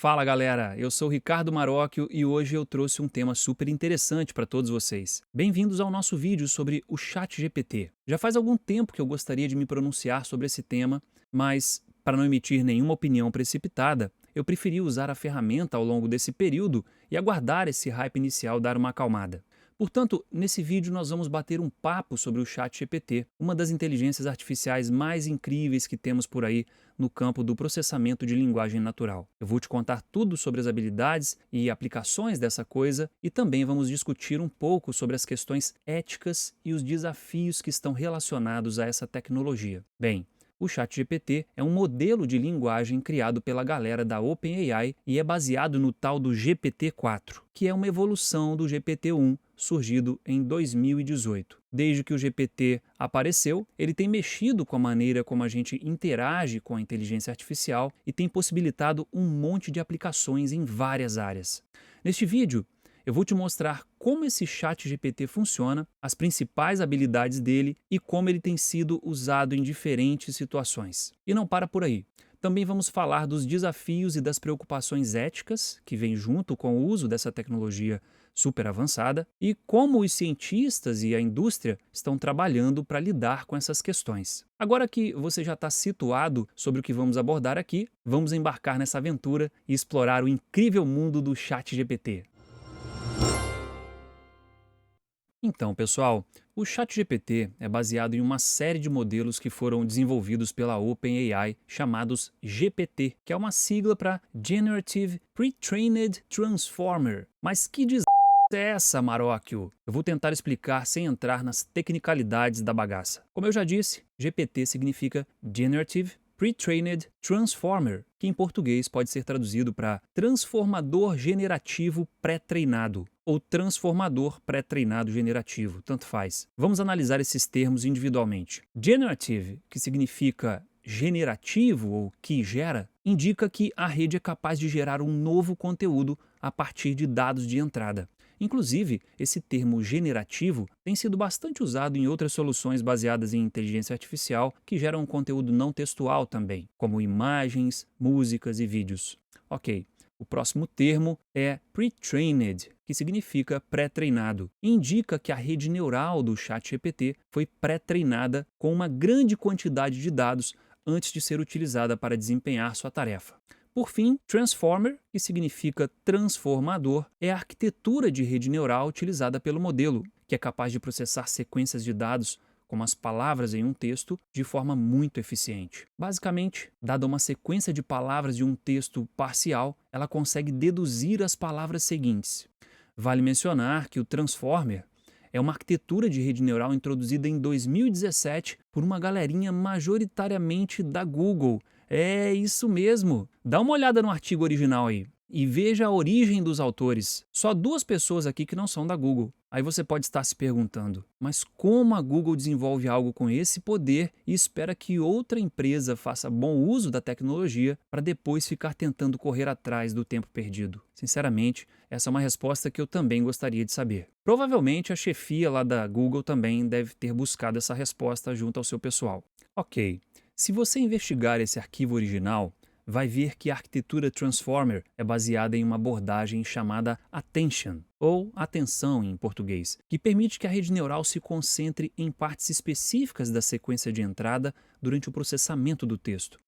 Fala galera, eu sou o Ricardo Marocchio e hoje eu trouxe um tema super interessante para todos vocês. Bem-vindos ao nosso vídeo sobre o ChatGPT. Já faz algum tempo que eu gostaria de me pronunciar sobre esse tema, mas para não emitir nenhuma opinião precipitada, eu preferi usar a ferramenta ao longo desse período e aguardar esse hype inicial dar uma acalmada. Portanto, nesse vídeo nós vamos bater um papo sobre o ChatGPT, uma das inteligências artificiais mais incríveis que temos por aí no campo do processamento de linguagem natural. Eu vou te contar tudo sobre as habilidades e aplicações dessa coisa e também vamos discutir um pouco sobre as questões éticas e os desafios que estão relacionados a essa tecnologia. Bem, o ChatGPT é um modelo de linguagem criado pela galera da OpenAI e é baseado no tal do GPT-4, que é uma evolução do GPT-1, surgido em 2018. Desde que o GPT apareceu, ele tem mexido com a maneira como a gente interage com a inteligência artificial e tem possibilitado um monte de aplicações em várias áreas. Neste vídeo, eu vou te mostrar como esse ChatGPT funciona, as principais habilidades dele e como ele tem sido usado em diferentes situações. E não para por aí. Também vamos falar dos desafios e das preocupações éticas que vêm junto com o uso dessa tecnologia super avançada e como os cientistas e a indústria estão trabalhando para lidar com essas questões. Agora que você já está situado sobre o que vamos abordar aqui, vamos embarcar nessa aventura e explorar o incrível mundo do ChatGPT. Então, pessoal, o ChatGPT é baseado em uma série de modelos que foram desenvolvidos pela OpenAI, chamados GPT, que é uma sigla para Generative Pre-trained Transformer. Mas que é essa, Marocchio? Eu vou tentar explicar sem entrar nas tecnicalidades da bagaça. Como eu já disse, GPT significa Generative Pre-trained Transformer, que em português pode ser traduzido para transformador generativo pré-treinado ou transformador pré-treinado generativo, tanto faz. Vamos analisar esses termos individualmente. Generative, que significa generativo ou que gera, indica que a rede é capaz de gerar um novo conteúdo a partir de dados de entrada. Inclusive, esse termo generativo tem sido bastante usado em outras soluções baseadas em inteligência artificial que geram conteúdo não textual também, como imagens, músicas e vídeos. Ok, o próximo termo é pre-trained, que significa pré-treinado. Indica que a rede neural do ChatGPT foi pré-treinada com uma grande quantidade de dados antes de ser utilizada para desempenhar sua tarefa. Por fim, Transformer, que significa transformador, é a arquitetura de rede neural utilizada pelo modelo, que é capaz de processar sequências de dados, como as palavras em um texto, de forma muito eficiente. Basicamente, dada uma sequência de palavras de um texto parcial, ela consegue deduzir as palavras seguintes. Vale mencionar que o Transformer é uma arquitetura de rede neural introduzida em 2017 por uma galerinha majoritariamente da Google. É isso mesmo! Dá uma olhada no artigo original aí e veja a origem dos autores. Só duas pessoas aqui que não são da Google. Aí você pode estar se perguntando, mas como a Google desenvolve algo com esse poder e espera que outra empresa faça bom uso da tecnologia para depois ficar tentando correr atrás do tempo perdido? Sinceramente, essa é uma resposta que eu também gostaria de saber. Provavelmente a chefia lá da Google também deve ter buscado essa resposta junto ao seu pessoal. Ok, se você investigar esse arquivo original, vai ver que a arquitetura Transformer é baseada em uma abordagem chamada Attention, ou atenção em português, que permite que a rede neural se concentre em partes específicas da sequência de entrada durante o processamento do texto.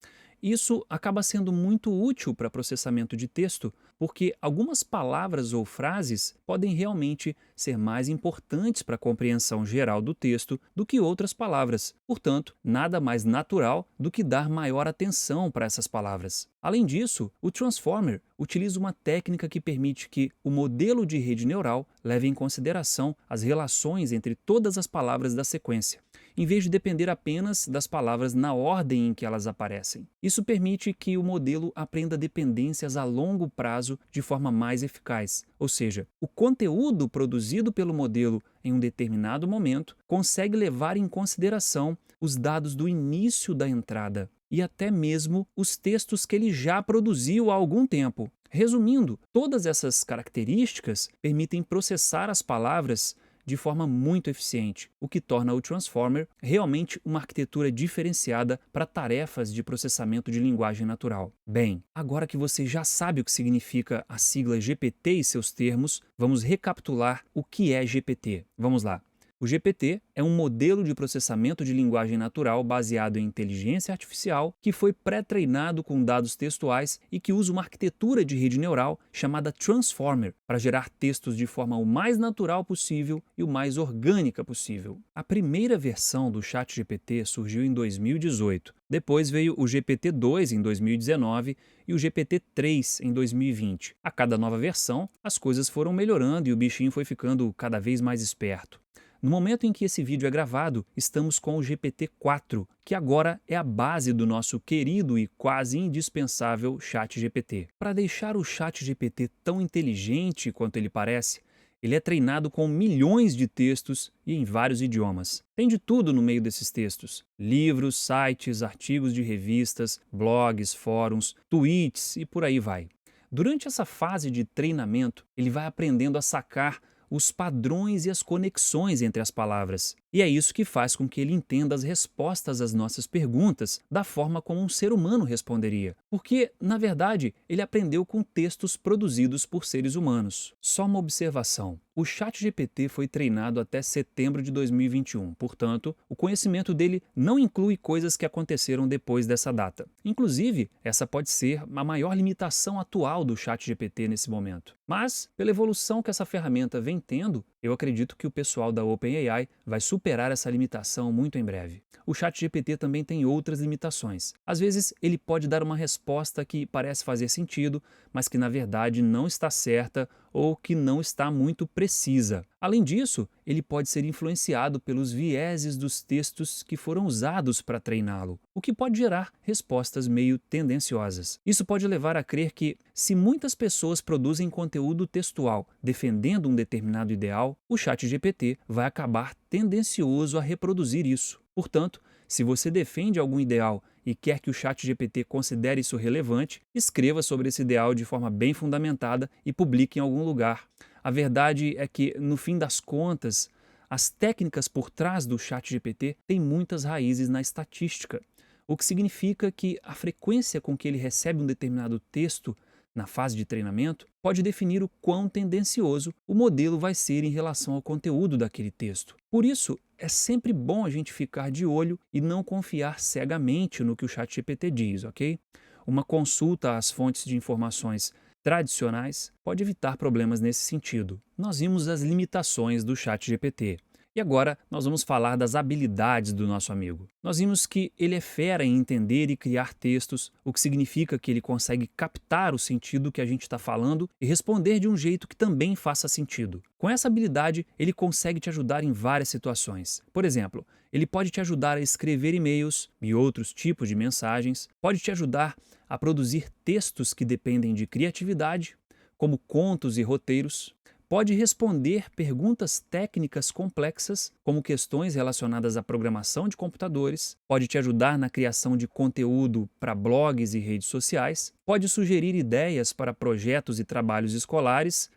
Isso acaba sendo muito útil para processamento de texto, porque algumas palavras ou frases podem realmente ser mais importantes para a compreensão geral do texto do que outras palavras. Portanto, nada mais natural do que dar maior atenção para essas palavras. Além disso, o Transformer utiliza uma técnica que permite que o modelo de rede neural leve em consideração as relações entre todas as palavras da sequência, em vez de depender apenas das palavras na ordem em que elas aparecem. Isso permite que o modelo aprenda dependências a longo prazo de forma mais eficaz, ou seja, o conteúdo produzido pelo modelo em um determinado momento consegue levar em consideração os dados do início da entrada e até mesmo os textos que ele já produziu há algum tempo. Resumindo, todas essas características permitem processar as palavras de forma muito eficiente, o que torna o Transformer realmente uma arquitetura diferenciada para tarefas de processamento de linguagem natural. Bem, agora que você já sabe o que significa a sigla GPT e seus termos, vamos recapitular o que é GPT. Vamos lá. O GPT é um modelo de processamento de linguagem natural baseado em inteligência artificial que foi pré-treinado com dados textuais e que usa uma arquitetura de rede neural chamada Transformer para gerar textos de forma o mais natural possível e o mais orgânica possível. A primeira versão do ChatGPT surgiu em 2018. Depois veio o GPT-2 em 2019 e o GPT-3 em 2020. A cada nova versão, as coisas foram melhorando e o bichinho foi ficando cada vez mais esperto. No momento em que esse vídeo é gravado, estamos com o GPT-4, que agora é a base do nosso querido e quase indispensável ChatGPT. Para deixar o ChatGPT tão inteligente quanto ele parece, ele é treinado com milhões de textos e em vários idiomas. Tem de tudo no meio desses textos: livros, sites, artigos de revistas, blogs, fóruns, tweets e por aí vai. Durante essa fase de treinamento, ele vai aprendendo a sacar os padrões e as conexões entre as palavras. E é isso que faz com que ele entenda as respostas às nossas perguntas da forma como um ser humano responderia. Porque, na verdade, ele aprendeu com textos produzidos por seres humanos. Só uma observação: o ChatGPT foi treinado até setembro de 2021, portanto, o conhecimento dele não inclui coisas que aconteceram depois dessa data. Inclusive, essa pode ser a maior limitação atual do ChatGPT nesse momento. Mas, pela evolução que essa ferramenta vem tendo, eu acredito que o pessoal da OpenAI vai superar essa limitação muito em breve. O ChatGPT também tem outras limitações. Às vezes, ele pode dar uma resposta que parece fazer sentido, mas que na verdade não está certa ou que não está muito precisa. Além disso, ele pode ser influenciado pelos vieses dos textos que foram usados para treiná-lo, o que pode gerar respostas meio tendenciosas. Isso pode levar a crer que, se muitas pessoas produzem conteúdo textual defendendo um determinado ideal, o ChatGPT vai acabar tendencioso a reproduzir isso. Portanto, se você defende algum ideal e quer que o ChatGPT considere isso relevante, escreva sobre esse ideal de forma bem fundamentada e publique em algum lugar. A verdade é que, no fim das contas, as técnicas por trás do ChatGPT têm muitas raízes na estatística, o que significa que a frequência com que ele recebe um determinado texto na fase de treinamento pode definir o quão tendencioso o modelo vai ser em relação ao conteúdo daquele texto. Por isso, é sempre bom a gente ficar de olho e não confiar cegamente no que o ChatGPT diz, ok? Uma consulta às fontes de informações tradicionais pode evitar problemas nesse sentido. Nós vimos as limitações do ChatGPT. E agora nós vamos falar das habilidades do nosso amigo. Nós vimos que ele é fera em entender e criar textos, o que significa que ele consegue captar o sentido que a gente está falando e responder de um jeito que também faça sentido. Com essa habilidade, ele consegue te ajudar em várias situações. Por exemplo, ele pode te ajudar a escrever e-mails e outros tipos de mensagens, pode te ajudar a produzir textos que dependem de criatividade, como contos e roteiros. Pode responder perguntas técnicas complexas, como questões relacionadas à programação de computadores, pode te ajudar na criação de conteúdo para blogs e redes sociais, pode sugerir ideias para projetos e trabalhos escolares.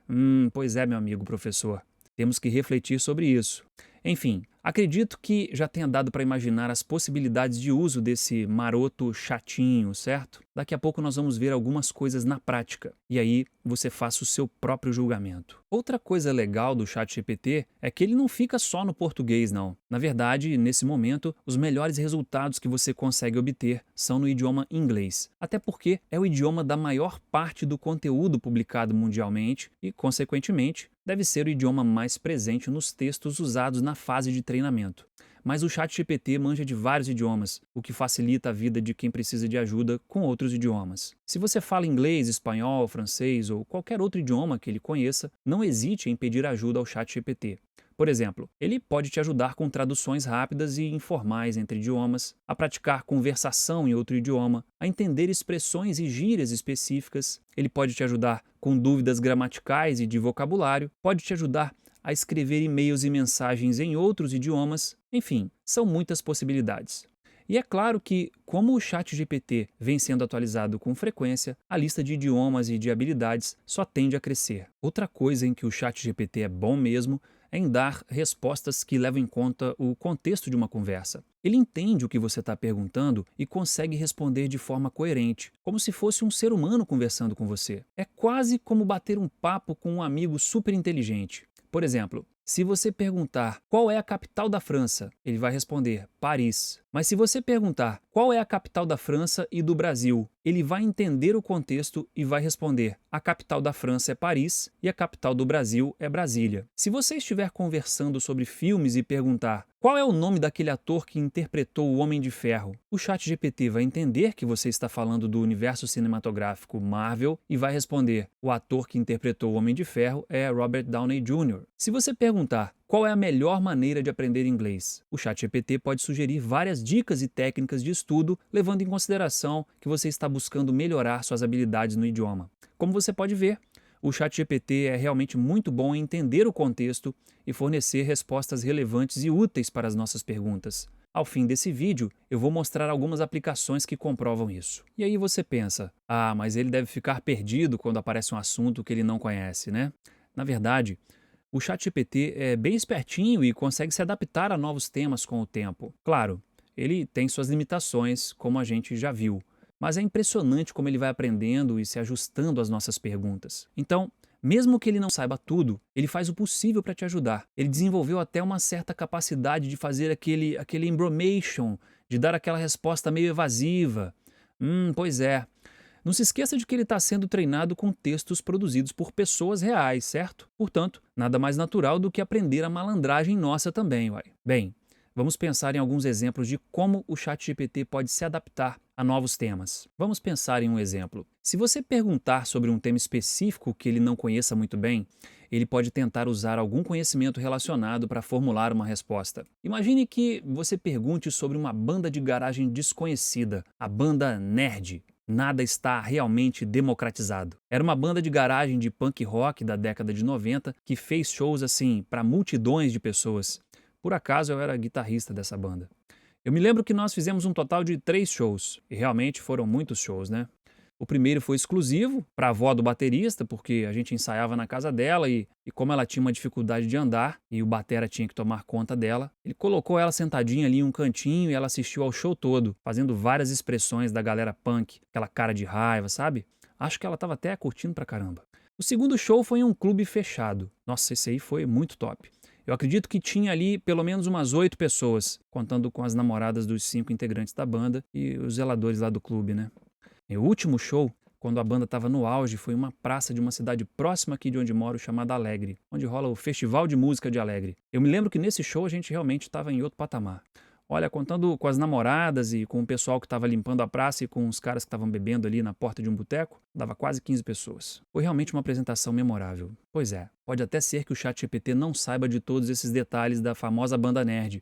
Pois é, meu amigo professor, temos que refletir sobre isso. Enfim, acredito que já tenha dado para imaginar as possibilidades de uso desse maroto chatinho, certo? Daqui a pouco nós vamos ver algumas coisas na prática, e aí você faça o seu próprio julgamento. Outra coisa legal do ChatGPT é que ele não fica só no português, não. Na verdade, nesse momento, os melhores resultados que você consegue obter são no idioma inglês, até porque é o idioma da maior parte do conteúdo publicado mundialmente e, consequentemente, deve ser o idioma mais presente nos textos usados na fase de treinamento. Mas o ChatGPT manja de vários idiomas, o que facilita a vida de quem precisa de ajuda com outros idiomas. Se você fala inglês, espanhol, francês ou qualquer outro idioma que ele conheça, não hesite em pedir ajuda ao ChatGPT. Por exemplo, ele pode te ajudar com traduções rápidas e informais entre idiomas, a praticar conversação em outro idioma, a entender expressões e gírias específicas. Ele pode te ajudar com dúvidas gramaticais e de vocabulário, pode te ajudar a escrever e-mails e mensagens em outros idiomas. Enfim, são muitas possibilidades. E é claro que, como o ChatGPT vem sendo atualizado com frequência, a lista de idiomas e de habilidades só tende a crescer. Outra coisa em que o ChatGPT é bom mesmo é em dar respostas que levam em conta o contexto de uma conversa. Ele entende o que você está perguntando e consegue responder de forma coerente, como se fosse um ser humano conversando com você. É quase como bater um papo com um amigo super inteligente. Por exemplo, se você perguntar qual é a capital da França, ele vai responder Paris. Mas se você perguntar qual é a capital da França e do Brasil, ele vai entender o contexto e vai responder: a capital da França é Paris e a capital do Brasil é Brasília. Se você estiver conversando sobre filmes e perguntar qual é o nome daquele ator que interpretou o Homem de Ferro, o ChatGPT vai entender que você está falando do universo cinematográfico Marvel e vai responder: o ator que interpretou o Homem de Ferro é Robert Downey Jr. Se você perguntar qual é a melhor maneira de aprender inglês, o ChatGPT pode sugerir várias dicas e técnicas de estudo, levando em consideração que você está buscando melhorar suas habilidades no idioma. Como você pode ver, o ChatGPT é realmente muito bom em entender o contexto e fornecer respostas relevantes e úteis para as nossas perguntas. Ao fim desse vídeo, eu vou mostrar algumas aplicações que comprovam isso. E aí você pensa: mas ele deve ficar perdido quando aparece um assunto que ele não conhece, né? Na verdade, o ChatGPT é bem espertinho e consegue se adaptar a novos temas com o tempo. Claro, ele tem suas limitações, como a gente já viu, mas é impressionante como ele vai aprendendo e se ajustando às nossas perguntas. Então, mesmo que ele não saiba tudo, ele faz o possível para te ajudar. Ele desenvolveu até uma certa capacidade de fazer aquele embromation, de dar aquela resposta meio evasiva. Pois é. Não se esqueça de que ele está sendo treinado com textos produzidos por pessoas reais, certo? Portanto, nada mais natural do que aprender a malandragem nossa também, uai. Bem, vamos pensar em alguns exemplos de como o ChatGPT pode se adaptar a novos temas. Vamos pensar em um exemplo. Se você perguntar sobre um tema específico que ele não conheça muito bem, ele pode tentar usar algum conhecimento relacionado para formular uma resposta. Imagine que você pergunte sobre uma banda de garagem desconhecida, a banda Nerd. Nada está realmente democratizado. Era uma banda de garagem de punk rock da década de 90 que fez shows assim para multidões de pessoas. Por acaso eu era guitarrista dessa banda. Eu me lembro que nós fizemos um total de 3 shows, e realmente foram muitos shows, né? O primeiro foi exclusivo para a avó do baterista, porque a gente ensaiava na casa dela e como ela tinha uma dificuldade de andar e o batera tinha que tomar conta dela, ele colocou ela sentadinha ali em um cantinho e ela assistiu ao show todo, fazendo várias expressões da galera punk, aquela cara de raiva, sabe? Acho que ela estava até curtindo pra caramba. O segundo show foi em um clube fechado. Nossa, esse aí foi muito top. Eu acredito que tinha ali pelo menos umas 8 pessoas, contando com as namoradas dos 5 integrantes da banda e os zeladores lá do clube, né? E o último show, quando a banda estava no auge, foi em uma praça de uma cidade próxima aqui de onde moro, chamada Alegre, onde rola o Festival de Música de Alegre. Eu me lembro que nesse show a gente realmente estava em outro patamar. Olha, contando com as namoradas e com o pessoal que estava limpando a praça e com os caras que estavam bebendo ali na porta de um boteco, dava quase 15 pessoas. Foi realmente uma apresentação memorável. Pois é, pode até ser que o ChatGPT não saiba de todos esses detalhes da famosa banda nerd,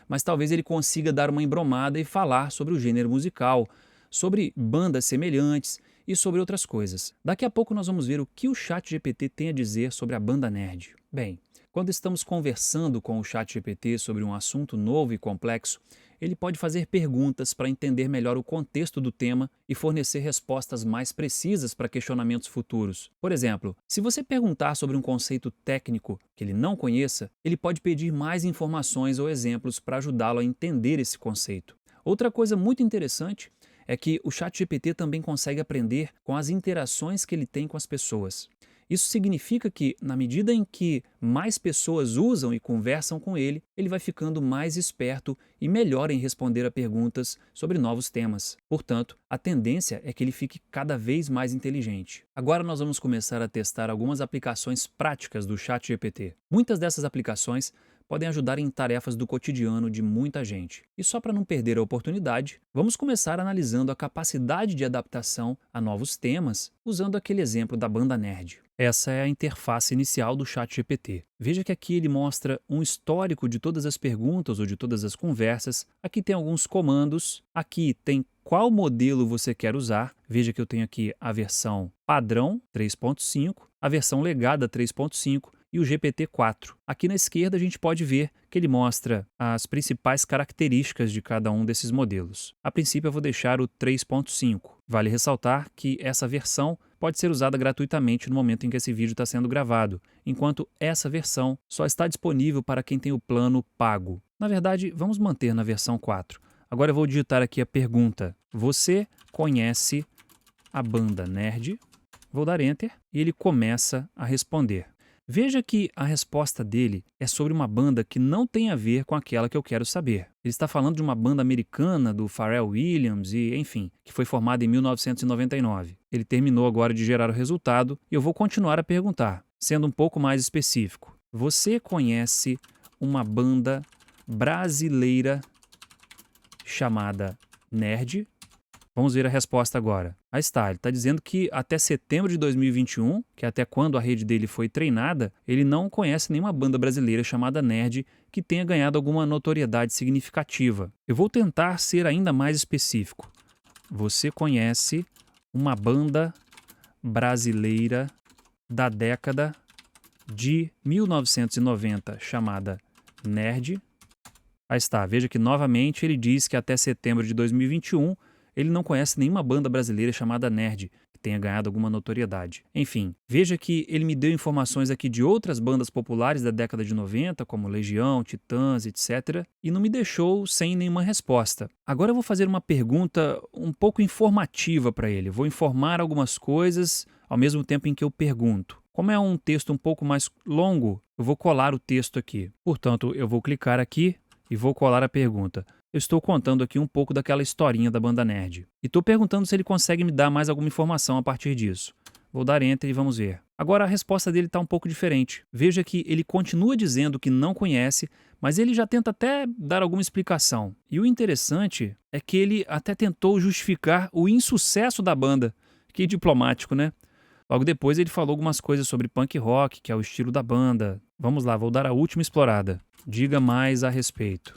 mas talvez ele consiga dar uma embromada e falar sobre o gênero musical, sobre bandas semelhantes e sobre outras coisas. Daqui a pouco nós vamos ver o que o ChatGPT tem a dizer sobre a banda nerd. Bem, quando estamos conversando com o ChatGPT sobre um assunto novo e complexo, ele pode fazer perguntas para entender melhor o contexto do tema e fornecer respostas mais precisas para questionamentos futuros. Por exemplo, se você perguntar sobre um conceito técnico que ele não conheça, ele pode pedir mais informações ou exemplos para ajudá-lo a entender esse conceito. Outra coisa muito interessante é que o ChatGPT também consegue aprender com as interações que ele tem com as pessoas. Isso significa que, na medida em que mais pessoas usam e conversam com ele, ele vai ficando mais esperto e melhor em responder a perguntas sobre novos temas. Portanto, a tendência é que ele fique cada vez mais inteligente. Agora nós vamos começar a testar algumas aplicações práticas do ChatGPT. Muitas dessas aplicações podem ajudar em tarefas do cotidiano de muita gente. E só para não perder a oportunidade, vamos começar analisando a capacidade de adaptação a novos temas, usando aquele exemplo da banda nerd. Essa é a interface inicial do ChatGPT. Veja que aqui ele mostra um histórico de todas as perguntas ou de todas as conversas. Aqui tem alguns comandos. Aqui tem qual modelo você quer usar. Veja que eu tenho aqui a versão padrão 3.5, a versão legada 3.5 e o GPT-4. Aqui na esquerda a gente pode ver que ele mostra as principais características de cada um desses modelos. A princípio eu vou deixar o 3.5. Vale ressaltar que essa versão pode ser usada gratuitamente no momento em que esse vídeo está sendo gravado, enquanto essa versão só está disponível para quem tem o plano pago. Na verdade, vamos manter na versão 4. Agora eu vou digitar aqui a pergunta: você conhece a banda Nerd? Vou dar Enter e ele começa a responder. Veja que a resposta dele é sobre uma banda que não tem a ver com aquela que eu quero saber. Ele está falando de uma banda americana do Pharrell Williams e, enfim, que foi formada em 1999. Ele terminou agora de gerar o resultado e eu vou continuar a perguntar, sendo um pouco mais específico. Você conhece uma banda brasileira chamada Nerd? Vamos ver a resposta agora. Aí está, ele está dizendo que até setembro de 2021, que é até quando a rede dele foi treinada, ele não conhece nenhuma banda brasileira chamada Nerd que tenha ganhado alguma notoriedade significativa. Eu vou tentar ser ainda mais específico. Você conhece uma banda brasileira da década de 1990 chamada Nerd? Aí está, veja que novamente ele diz que até setembro de 2021 ele não conhece nenhuma banda brasileira chamada Nerd que tenha ganhado alguma notoriedade. Enfim, veja que ele me deu informações aqui de outras bandas populares da década de 90, como Legião, Titãs, etc., e não me deixou sem nenhuma resposta. Agora eu vou fazer uma pergunta um pouco informativa para ele. Vou informar algumas coisas ao mesmo tempo em que eu pergunto. Como é um texto um pouco mais longo, eu vou colar o texto aqui. Portanto, eu vou clicar aqui e vou colar a pergunta. Eu estou contando aqui um pouco daquela historinha da banda Nerd. E estou perguntando se ele consegue me dar mais alguma informação a partir disso. Vou dar Enter e vamos ver. Agora a resposta dele está um pouco diferente. Veja que ele continua dizendo que não conhece, mas ele já tenta até dar alguma explicação. E o interessante é que ele até tentou justificar o insucesso da banda. Que diplomático, né? Logo depois ele falou algumas coisas sobre punk rock, que é o estilo da banda. Vamos lá, vou dar a última explorada. Diga mais a respeito.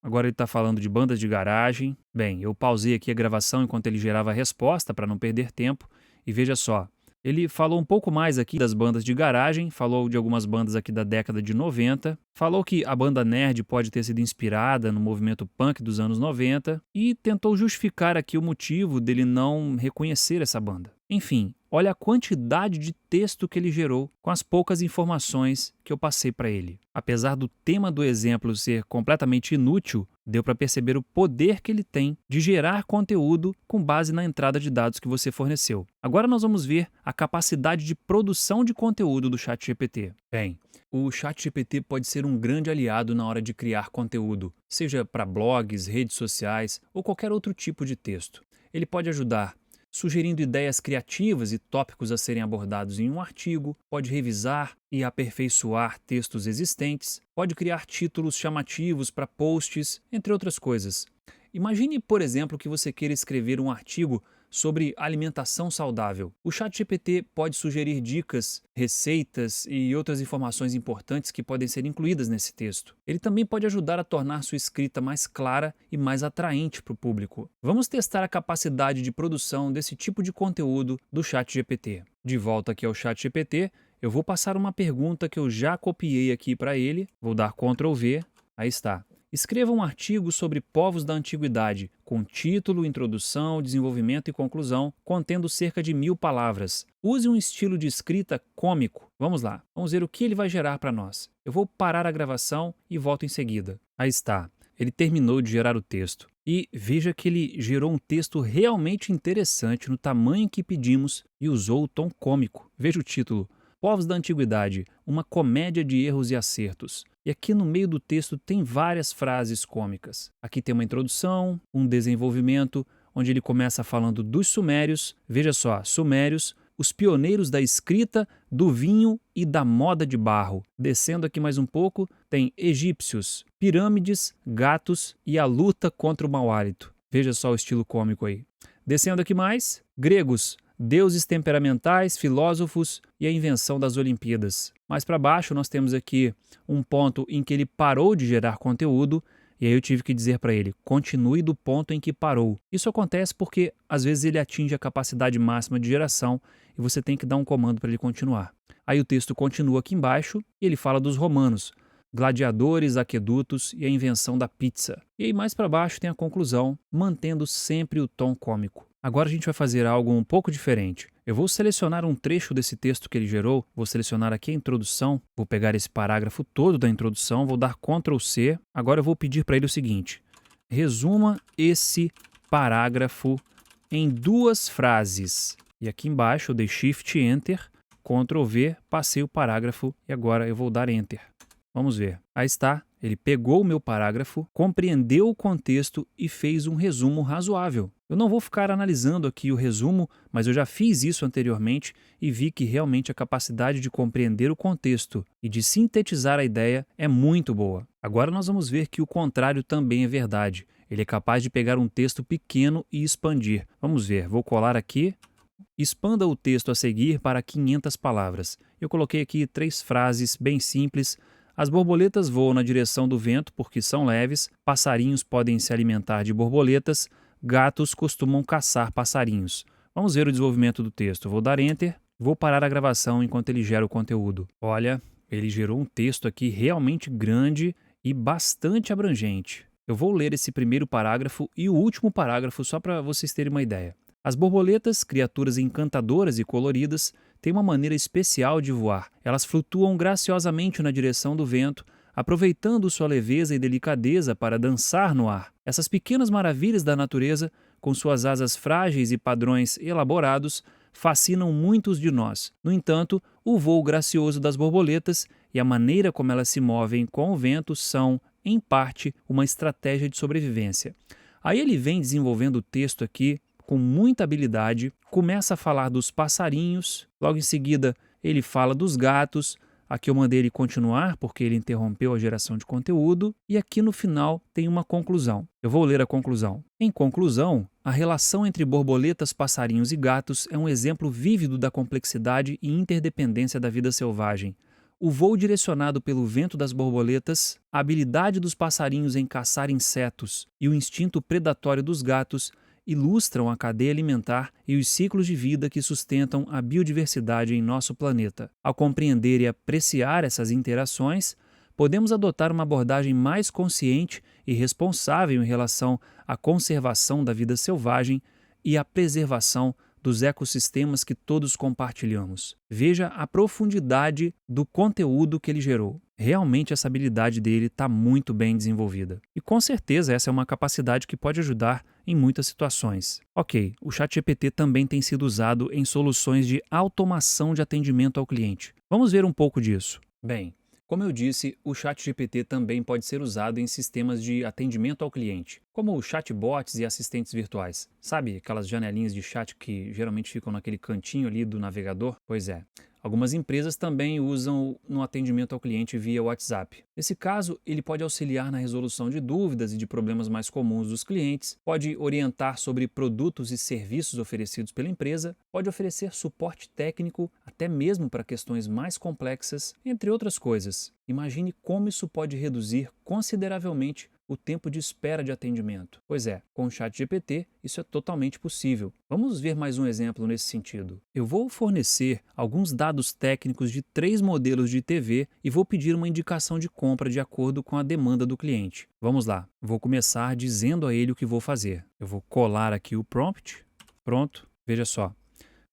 Agora ele está falando de bandas de garagem. Bem, eu pausei aqui a gravação enquanto ele gerava a resposta para não perder tempo. E veja só, ele falou um pouco mais aqui das bandas de garagem, falou de algumas bandas aqui da década de 90, falou que a banda Nerd pode ter sido inspirada no movimento punk dos anos 90 e tentou justificar aqui o motivo dele não reconhecer essa banda. Enfim, olha a quantidade de texto que ele gerou com as poucas informações que eu passei para ele. Apesar do tema do exemplo ser completamente inútil, deu para perceber o poder que ele tem de gerar conteúdo com base na entrada de dados que você forneceu. Agora nós vamos ver a capacidade de produção de conteúdo do ChatGPT. Bem, o ChatGPT pode ser um grande aliado na hora de criar conteúdo, seja para blogs, redes sociais ou qualquer outro tipo de texto. Ele pode ajudar sugerindo ideias criativas e tópicos a serem abordados em um artigo, pode revisar e aperfeiçoar textos existentes, pode criar títulos chamativos para posts, entre outras coisas. Imagine, por exemplo, que você queira escrever um artigo sobre alimentação saudável. O ChatGPT pode sugerir dicas, receitas e outras informações importantes que podem ser incluídas nesse texto. Ele também pode ajudar a tornar sua escrita mais clara e mais atraente para o público. Vamos testar a capacidade de produção desse tipo de conteúdo do ChatGPT. De volta aqui ao ChatGPT, eu vou passar uma pergunta que eu já copiei aqui para ele. Vou dar Ctrl V. Aí está. Escreva um artigo sobre povos da antiguidade, com título, introdução, desenvolvimento e conclusão, contendo cerca de 1000 palavras. Use um estilo de escrita cômico. Vamos lá, vamos ver o que ele vai gerar para nós. Eu vou parar a gravação e volto em seguida. Aí está, ele terminou de gerar o texto. E veja que ele gerou um texto realmente interessante no tamanho que pedimos e usou o tom cômico. Veja o título. Povos da Antiguidade, uma comédia de erros e acertos. E aqui no meio do texto tem várias frases cômicas. Aqui tem uma introdução, um desenvolvimento, onde ele começa falando dos sumérios. Veja só, sumérios, os pioneiros da escrita, do vinho e da moda de barro. Descendo aqui mais um pouco, tem egípcios, pirâmides, gatos e a luta contra o mau hálito. Veja só o estilo cômico aí. Descendo aqui mais, gregos, deuses temperamentais, filósofos e a invenção das Olimpíadas. Mais para baixo nós temos aqui um ponto em que ele parou de gerar conteúdo e aí eu tive que dizer para ele, continue do ponto em que parou. Isso acontece porque às vezes ele atinge a capacidade máxima de geração e você tem que dar um comando para ele continuar. Aí o texto continua aqui embaixo e ele fala dos romanos. gladiadores, aquedutos e a invenção da pizza. E aí mais para baixo tem a conclusão, mantendo sempre o tom cômico. Agora a gente vai fazer algo um pouco diferente. Eu vou selecionar um trecho desse texto que ele gerou, vou selecionar aqui a introdução, vou pegar esse parágrafo todo da introdução, vou dar Ctrl C. Agora eu vou pedir para ele o seguinte: resuma esse parágrafo em 2 frases. E aqui embaixo eu dei Shift Enter, Ctrl V, passei o parágrafo e agora eu vou dar Enter. Vamos ver. Aí está, ele pegou o meu parágrafo, compreendeu o contexto e fez um resumo razoável. Eu não vou ficar analisando aqui o resumo, mas eu já fiz isso anteriormente e vi que realmente a capacidade de compreender o contexto e de sintetizar a ideia é muito boa. Agora nós vamos ver que o contrário também é verdade. Ele é capaz de pegar um texto pequeno e expandir. Vamos ver, vou colar aqui. Expanda o texto a seguir para 500 palavras. Eu coloquei aqui 3 frases bem simples. As borboletas voam na direção do vento porque são leves, passarinhos podem se alimentar de borboletas, gatos costumam caçar passarinhos. Vamos ver o desenvolvimento do texto. Vou dar Enter, vou parar a gravação enquanto ele gera o conteúdo. Olha, ele gerou um texto aqui realmente grande e bastante abrangente. Eu vou ler esse primeiro parágrafo e o último parágrafo só para vocês terem uma ideia. As borboletas, criaturas encantadoras e coloridas, têm uma maneira especial de voar. Elas flutuam graciosamente na direção do vento, aproveitando sua leveza e delicadeza para dançar no ar. Essas pequenas maravilhas da natureza, com suas asas frágeis e padrões elaborados, fascinam muitos de nós. No entanto, o voo gracioso das borboletas e a maneira como elas se movem com o vento são, em parte, uma estratégia de sobrevivência. Aí ele vem desenvolvendo o texto aqui com muita habilidade, começa a falar dos passarinhos, logo em seguida ele fala dos gatos. Aqui eu mandei ele continuar porque ele interrompeu a geração de conteúdo e aqui no final tem uma conclusão. Eu vou ler a conclusão. Em conclusão, a relação entre borboletas, passarinhos e gatos é um exemplo vívido da complexidade e interdependência da vida selvagem. O voo direcionado pelo vento das borboletas, a habilidade dos passarinhos em caçar insetos e o instinto predatório dos gatos ilustram a cadeia alimentar e os ciclos de vida que sustentam a biodiversidade em nosso planeta. Ao compreender e apreciar essas interações, podemos adotar uma abordagem mais consciente e responsável em relação à conservação da vida selvagem e à preservação dos ecossistemas que todos compartilhamos. Veja a profundidade do conteúdo que ele gerou. Realmente essa habilidade dele está muito bem desenvolvida. E com certeza essa é uma capacidade que pode ajudar em muitas situações. Ok, o ChatGPT também tem sido usado em soluções de automação de atendimento ao cliente. Vamos ver um pouco disso. Bem, como eu disse, o ChatGPT também pode ser usado em sistemas de atendimento ao cliente, como chatbots e assistentes virtuais. Sabe aquelas janelinhas de chat que geralmente ficam naquele cantinho ali do navegador? Pois é. Algumas empresas também usam no atendimento ao cliente via WhatsApp. Nesse caso, ele pode auxiliar na resolução de dúvidas e de problemas mais comuns dos clientes, pode orientar sobre produtos e serviços oferecidos pela empresa, pode oferecer suporte técnico até mesmo para questões mais complexas, entre outras coisas. Imagine como isso pode reduzir consideravelmente o tempo de espera de atendimento. Pois é, com o ChatGPT isso é totalmente possível. Vamos ver mais um exemplo nesse sentido. Eu vou fornecer alguns dados técnicos de 3 modelos de TV e vou pedir uma indicação de compra de acordo com a demanda do cliente. Vamos lá, vou começar dizendo a ele o que vou fazer. Eu vou colar aqui o prompt. Pronto, veja só.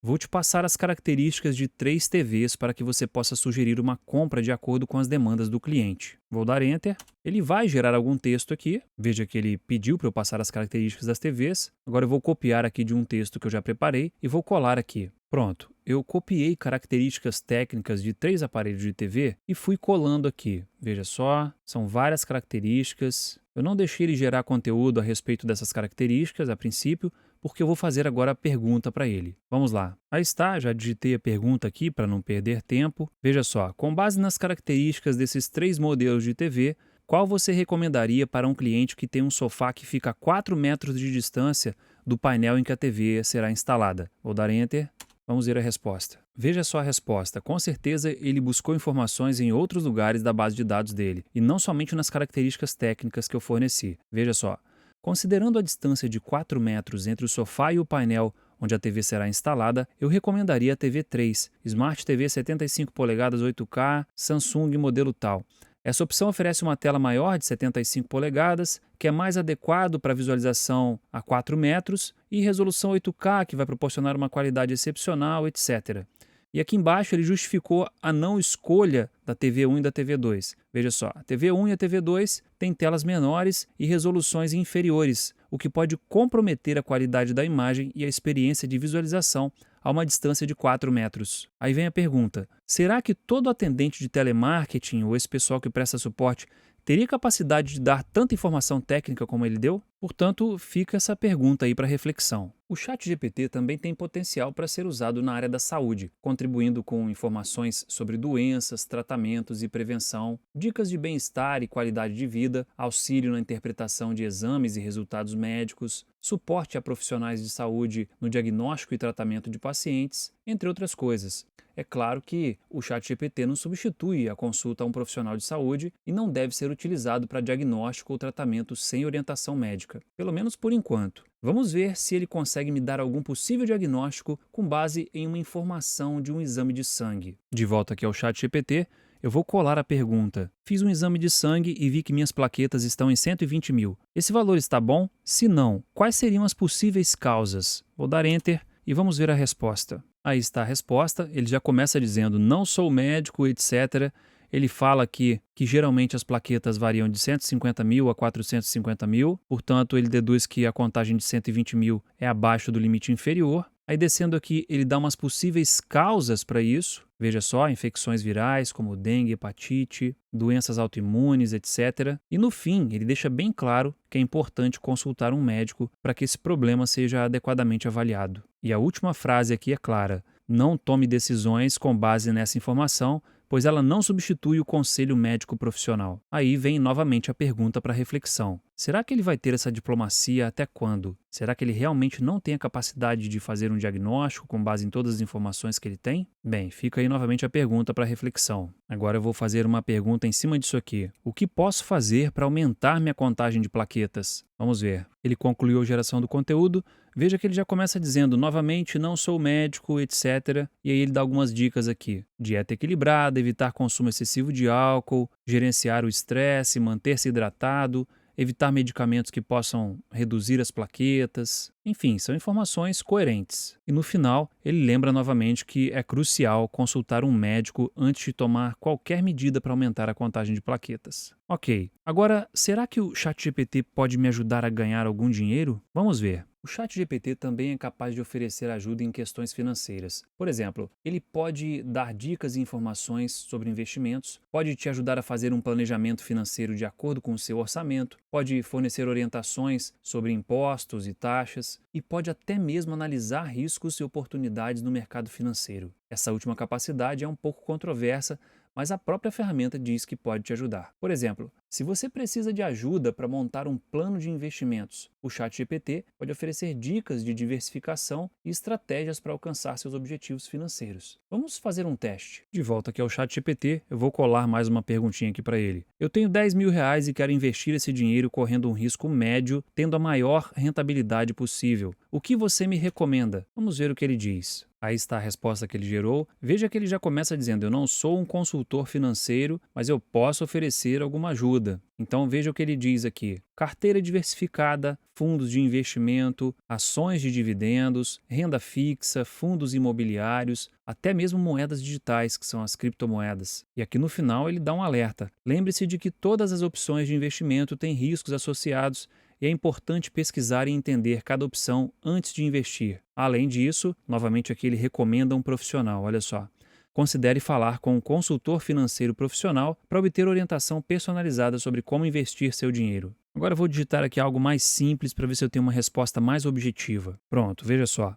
Vou te passar as características de 3 TVs para que você possa sugerir uma compra de acordo com as demandas do cliente. Vou dar Enter. Ele vai gerar algum texto aqui. Veja que ele pediu para eu passar as características das TVs. Agora eu vou copiar aqui de um texto que eu já preparei e vou colar aqui. Pronto, eu copiei características técnicas de 3 aparelhos de TV e fui colando aqui. Veja só, são várias características. Eu não deixei ele gerar conteúdo a respeito dessas características a princípio, porque eu vou fazer agora a pergunta para ele. Vamos lá. Aí está, já digitei a pergunta aqui para não perder tempo. Veja só, com base nas características desses 3 modelos de TV, qual você recomendaria para um cliente que tem um sofá que fica a 4 metros de distância do painel em que a TV será instalada? Vou dar Enter. Vamos ver a resposta. Veja só a resposta. Com certeza ele buscou informações em outros lugares da base de dados dele, e não somente nas características técnicas que eu forneci. Veja só. Considerando a distância de 4 metros entre o sofá e o painel onde a TV será instalada, eu recomendaria a TV 3, Smart TV 75 polegadas 8K, Samsung modelo tal. Essa opção oferece uma tela maior de 75 polegadas, que é mais adequado para visualização a 4 metros, e resolução 8K, que vai proporcionar uma qualidade excepcional, etc. E aqui embaixo ele justificou a não escolha da TV 1 e da TV 2. Veja só, a TV 1 e a TV 2 têm telas menores e resoluções inferiores, o que pode comprometer a qualidade da imagem e a experiência de visualização a uma distância de 4 metros. Aí vem a pergunta: será que todo atendente de telemarketing ou esse pessoal que presta suporte teria capacidade de dar tanta informação técnica como ele deu? Portanto, fica essa pergunta aí para reflexão. O ChatGPT também tem potencial para ser usado na área da saúde, contribuindo com informações sobre doenças, tratamentos e prevenção, dicas de bem-estar e qualidade de vida, auxílio na interpretação de exames e resultados médicos, suporte a profissionais de saúde no diagnóstico e tratamento de pacientes, entre outras coisas. É claro que o ChatGPT não substitui a consulta a um profissional de saúde e não deve ser utilizado para diagnóstico ou tratamento sem orientação médica, pelo menos por enquanto. Vamos ver se ele consegue me dar algum possível diagnóstico com base em uma informação de um exame de sangue. De volta aqui ao ChatGPT, eu vou colar a pergunta. Fiz um exame de sangue e vi que minhas plaquetas estão em 120 mil. Esse valor está bom? Se não, quais seriam as possíveis causas? Vou dar Enter e vamos ver a resposta. Aí está a resposta, ele já começa dizendo não sou médico, etc. Ele fala aqui que geralmente as plaquetas variam de 150 mil a 450 mil, portanto ele deduz que a contagem de 120 mil é abaixo do limite inferior. Aí descendo aqui ele dá umas possíveis causas para isso, veja só, infecções virais como dengue, hepatite, doenças autoimunes, etc. E no fim ele deixa bem claro que é importante consultar um médico para que esse problema seja adequadamente avaliado. E a última frase aqui é clara: não tome decisões com base nessa informação, pois ela não substitui o conselho médico profissional. Aí vem novamente a pergunta para reflexão. Será que ele vai ter essa diplomacia até quando? Será que ele realmente não tem a capacidade de fazer um diagnóstico com base em todas as informações que ele tem? Bem, fica aí novamente a pergunta para reflexão. Agora eu vou fazer uma pergunta em cima disso aqui. O que posso fazer para aumentar minha contagem de plaquetas? Vamos ver. Ele concluiu a geração do conteúdo. Veja que ele já começa dizendo, novamente, não sou médico, etc. E aí ele dá algumas dicas aqui. Dieta equilibrada, evitar consumo excessivo de álcool, gerenciar o estresse, manter-se hidratado, evitar medicamentos que possam reduzir as plaquetas. Enfim, são informações coerentes. E no final, ele lembra novamente que é crucial consultar um médico antes de tomar qualquer medida para aumentar a contagem de plaquetas. Ok, agora, será que o ChatGPT pode me ajudar a ganhar algum dinheiro? Vamos ver. O ChatGPT também é capaz de oferecer ajuda em questões financeiras. Por exemplo, ele pode dar dicas e informações sobre investimentos, pode te ajudar a fazer um planejamento financeiro de acordo com o seu orçamento, pode fornecer orientações sobre impostos e taxas e pode até mesmo analisar riscos e oportunidades no mercado financeiro. Essa última capacidade é um pouco controversa, mas a própria ferramenta diz que pode te ajudar. Por exemplo, se você precisa de ajuda para montar um plano de investimentos, o ChatGPT pode oferecer dicas de diversificação e estratégias para alcançar seus objetivos financeiros. Vamos fazer um teste. De volta aqui ao ChatGPT, eu vou colar mais uma perguntinha aqui para ele. Eu tenho 10 mil reais e quero investir esse dinheiro correndo um risco médio, tendo a maior rentabilidade possível. O que você me recomenda? Vamos ver o que ele diz. Aí está a resposta que ele gerou. Veja que ele já começa dizendo, eu não sou um consultor financeiro, mas eu posso oferecer alguma ajuda. Então veja o que ele diz aqui. Carteira diversificada, fundos de investimento, ações de dividendos, renda fixa, fundos imobiliários, até mesmo moedas digitais, que são as criptomoedas. E aqui no final ele dá um alerta. Lembre-se de que todas as opções de investimento têm riscos associados e é importante pesquisar e entender cada opção antes de investir. Além disso, novamente aqui ele recomenda um profissional, olha só. Considere falar com um consultor financeiro profissional para obter orientação personalizada sobre como investir seu dinheiro. Agora eu vou digitar aqui algo mais simples para ver se eu tenho uma resposta mais objetiva. Pronto, veja só.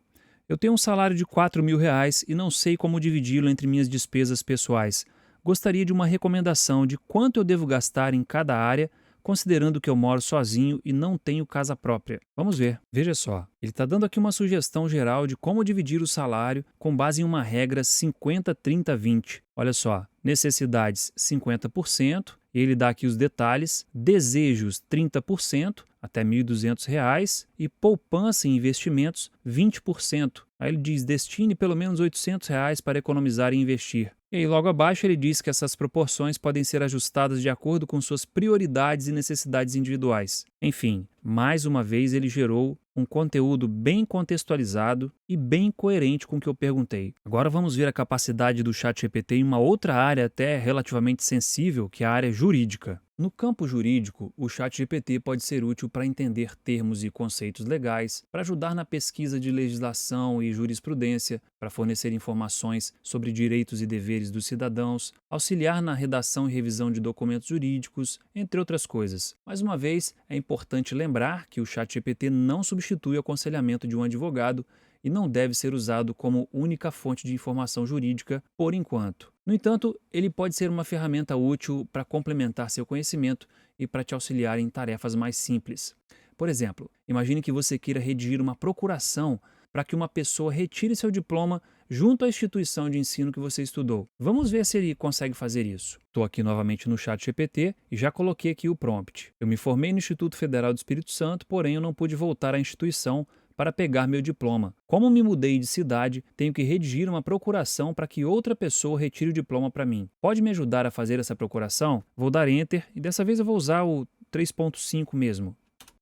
Eu tenho um salário de 4 mil reais e não sei como dividi-lo entre minhas despesas pessoais. Gostaria de uma recomendação de quanto eu devo gastar em cada área, considerando que eu moro sozinho e não tenho casa própria. Vamos ver. Veja só, ele está dando aqui uma sugestão geral de como dividir o salário com base em uma regra 50-30-20. Olha só, necessidades 50%, e ele dá aqui os detalhes, desejos 30%, até R$ 1.200 e poupança em investimentos 20%. Aí ele diz, destine pelo menos R$ 800 para economizar e investir. E aí logo abaixo ele diz que essas proporções podem ser ajustadas de acordo com suas prioridades e necessidades individuais. Enfim, mais uma vez ele gerou um conteúdo bem contextualizado e bem coerente com o que eu perguntei. Agora vamos ver a capacidade do ChatGPT em uma outra área até relativamente sensível, que é a área jurídica. No campo jurídico, o ChatGPT pode ser útil para entender termos e conceitos legais, para ajudar na pesquisa de legislação e jurisprudência, para fornecer informações sobre direitos e deveres dos cidadãos, auxiliar na redação e revisão de documentos jurídicos, entre outras coisas. Mais uma vez, é importante lembrar que o ChatGPT não substitui o aconselhamento de um advogado e não deve ser usado como única fonte de informação jurídica por enquanto. No entanto, ele pode ser uma ferramenta útil para complementar seu conhecimento e para te auxiliar em tarefas mais simples. Por exemplo, imagine que você queira redigir uma procuração para que uma pessoa retire seu diploma junto à instituição de ensino que você estudou. Vamos ver se ele consegue fazer isso. Estou aqui novamente no ChatGPT e já coloquei aqui o prompt. Eu me formei no Instituto Federal do Espírito Santo, porém eu não pude voltar à instituição para pegar meu diploma. Como me mudei de cidade, tenho que redigir uma procuração para que outra pessoa retire o diploma para mim. Pode me ajudar a fazer essa procuração? Vou dar Enter e dessa vez eu vou usar o 3.5 mesmo.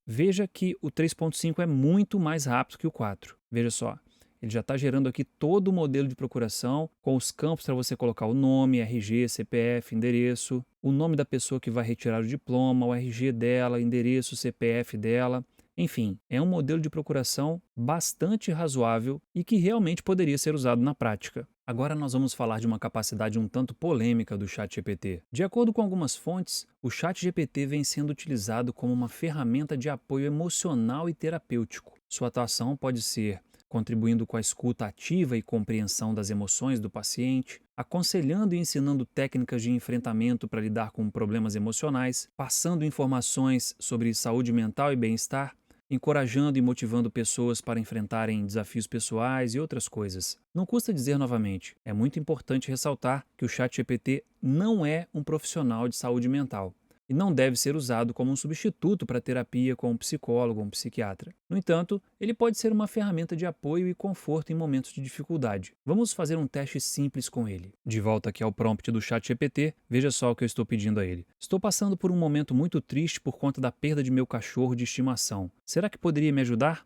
Veja que o 3.5 é muito mais rápido que o 4. Veja só, ele já está gerando aqui todo o modelo de procuração com os campos para você colocar o nome, RG, CPF, endereço, o nome da pessoa que vai retirar o diploma, o RG dela, endereço, CPF dela. Enfim, é um modelo de procuração bastante razoável e que realmente poderia ser usado na prática. Agora nós vamos falar de uma capacidade um tanto polêmica do ChatGPT. De acordo com algumas fontes, o ChatGPT vem sendo utilizado como uma ferramenta de apoio emocional e terapêutico. Sua atuação pode ser contribuindo com a escuta ativa e compreensão das emoções do paciente, aconselhando e ensinando técnicas de enfrentamento para lidar com problemas emocionais, passando informações sobre saúde mental e bem-estar, encorajando e motivando pessoas para enfrentarem desafios pessoais e outras coisas. Não custa dizer novamente, é muito importante ressaltar que o ChatGPT não é um profissional de saúde mental e não deve ser usado como um substituto para terapia com um psicólogo ou um psiquiatra. No entanto, ele pode ser uma ferramenta de apoio e conforto em momentos de dificuldade. Vamos fazer um teste simples com ele. De volta aqui ao prompt do ChatGPT, veja só o que eu estou pedindo a ele. Estou passando por um momento muito triste por conta da perda de meu cachorro de estimação. Será que poderia me ajudar?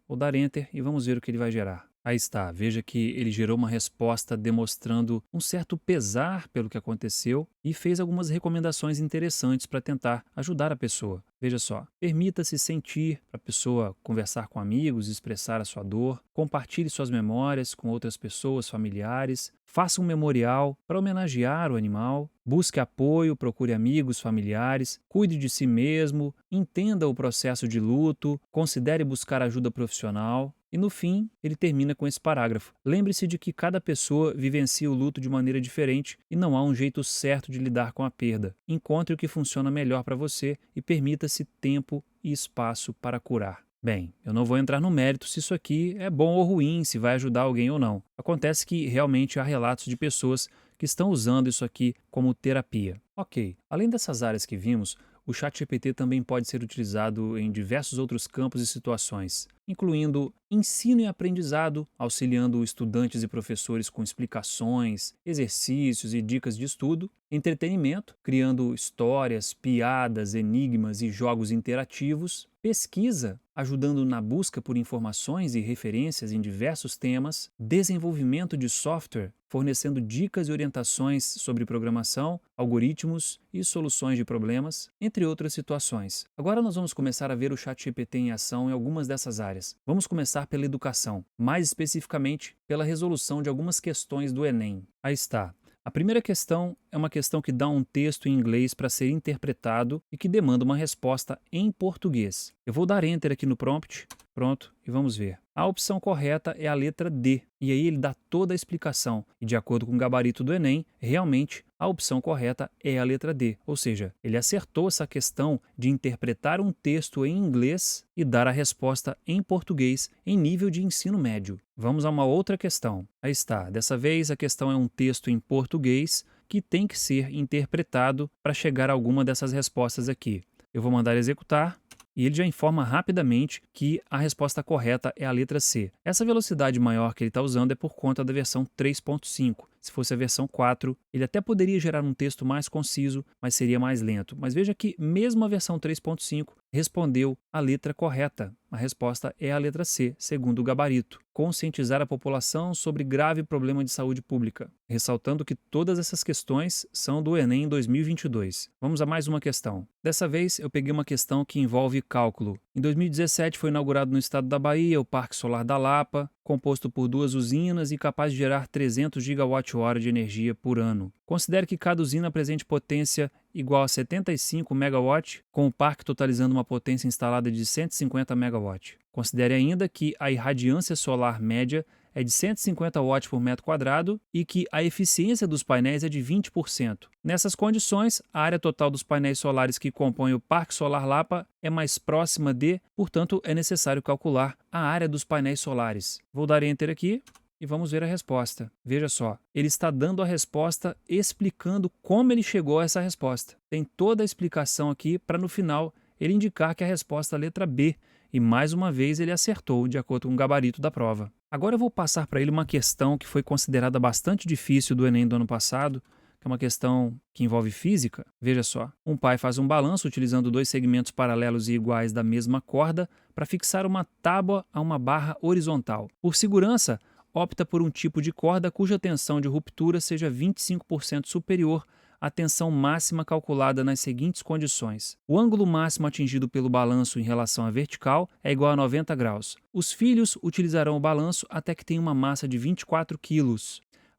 Vou dar Enter e vamos ver o que ele vai gerar. Aí está, veja que ele gerou uma resposta demonstrando um certo pesar pelo que aconteceu e fez algumas recomendações interessantes para tentar ajudar a pessoa. Veja só, permita-se sentir, para a pessoa conversar com amigos, expressar a sua dor, compartilhe suas memórias com outras pessoas, familiares, faça um memorial para homenagear o animal, busque apoio, procure amigos, familiares, cuide de si mesmo, entenda o processo de luto, considere buscar ajuda profissional. E no fim, ele termina com esse parágrafo. Lembre-se de que cada pessoa vivencia o luto de maneira diferente e não há um jeito certo de lidar com a perda. Encontre o que funciona melhor para você e permita-se tempo e espaço para curar. Bem, eu não vou entrar no mérito se isso aqui é bom ou ruim, se vai ajudar alguém ou não. Acontece que realmente há relatos de pessoas que estão usando isso aqui como terapia. Ok, além dessas áreas que vimos, o ChatGPT também pode ser utilizado em diversos outros campos e situações, incluindo ensino e aprendizado, auxiliando estudantes e professores com explicações, exercícios e dicas de estudo, entretenimento, criando histórias, piadas, enigmas e jogos interativos, pesquisa, ajudando na busca por informações e referências em diversos temas, desenvolvimento de software, fornecendo dicas e orientações sobre programação, algoritmos e soluções de problemas, entre outras situações. Agora nós vamos começar a ver o ChatGPT em ação em algumas dessas áreas. Vamos começar pela educação, mais especificamente pela resolução de algumas questões do Enem. Aí está. A primeira questão é uma questão que dá um texto em inglês para ser interpretado e que demanda uma resposta em português. Eu vou dar Enter aqui no prompt, pronto, e vamos ver. A opção correta é a letra D, e aí ele dá toda a explicação. E de acordo com o gabarito do Enem, realmente a opção correta é a letra D, ou seja, ele acertou essa questão de interpretar um texto em inglês e dar a resposta em português em nível de ensino médio. Vamos a uma outra questão. Aí está, dessa vez a questão é um texto em português que tem que ser interpretado para chegar a alguma dessas respostas aqui. Eu vou mandar executar. e ele já informa rapidamente que a resposta correta é a letra C. Essa velocidade maior que ele está usando é por conta da versão 3.5. Se fosse a versão 4, ele até poderia gerar um texto mais conciso, mas seria mais lento. Mas veja que mesmo a versão 3.5 respondeu a letra correta. A resposta é a letra C, segundo o gabarito. Conscientizar a população sobre grave problema de saúde pública. Ressaltando que todas essas questões são do Enem 2022. Vamos a mais uma questão. Dessa vez eu peguei uma questão que envolve cálculo. Em 2017 foi inaugurado no estado da Bahia o Parque Solar da Lapa, composto por 2 usinas e capaz de gerar 300 gigawatt-hora de energia por ano. Considere que cada usina apresente potência igual a 75 MW, com o parque totalizando uma potência instalada de 150 MW. Considere ainda que a irradiância solar média é de 150 watts por metro quadrado e que a eficiência dos painéis é de 20%. Nessas condições, a área total dos painéis solares que compõem o Parque Solar Lapa é mais próxima de, portanto, é necessário calcular a área dos painéis solares. Vou dar Enter aqui e vamos ver a resposta. Veja só, ele está dando a resposta explicando como ele chegou a essa resposta. Tem toda a explicação aqui para no final ele indicar que a resposta é a letra B. E mais uma vez ele acertou de acordo com o gabarito da prova. Agora eu vou passar para ele uma questão que foi considerada bastante difícil do Enem do ano passado, que é uma questão que envolve física. Veja só, um pai faz um balanço utilizando 2 segmentos paralelos e iguais da mesma corda para fixar uma tábua a uma barra horizontal. Por segurança, opta por um tipo de corda cuja tensão de ruptura seja 25% superior a tensão máxima calculada nas seguintes condições. O ângulo máximo atingido pelo balanço em relação à vertical é igual a 90 graus. Os filhos utilizarão o balanço até que tenha uma massa de 24 kg.